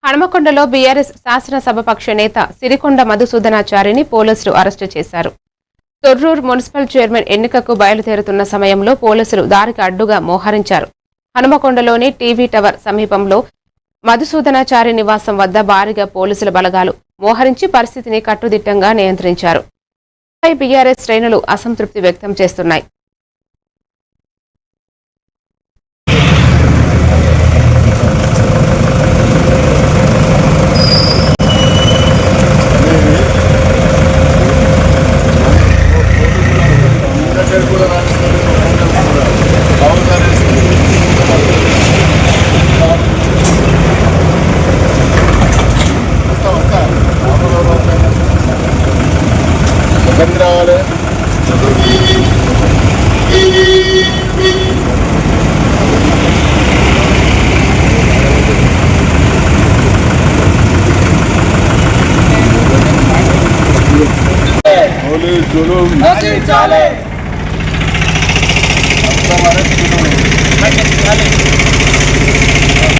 హనుమకొండలో BRS శాసనసభాపక్ష నేత సిరికొండ మధుసూదనాచారిని పోలీసులు arrest చేశారు. తొర్రూరు మున్సిపల్ చైర్మన్ ఎన్నికకు బయలుదేరుతున్న సమయంలో పోలీసులు దారికి అడ్డుగా మోహరించారు. హనుమకొండలోని టీవీ టవర్ సమీపంలో మధుసూదనాచారి నివాసం వద్ద భారీగా పోలీసుల బలగాలు మోహరించి పరిస్థితిని కట్టుదిట్టంగా నియంత్రించారు. బీఆర్ఎస్ శ్రేణులు అసంతృప్తి వ్యక్తం చేస్తున్నాయి. రావాలి పోలీసులు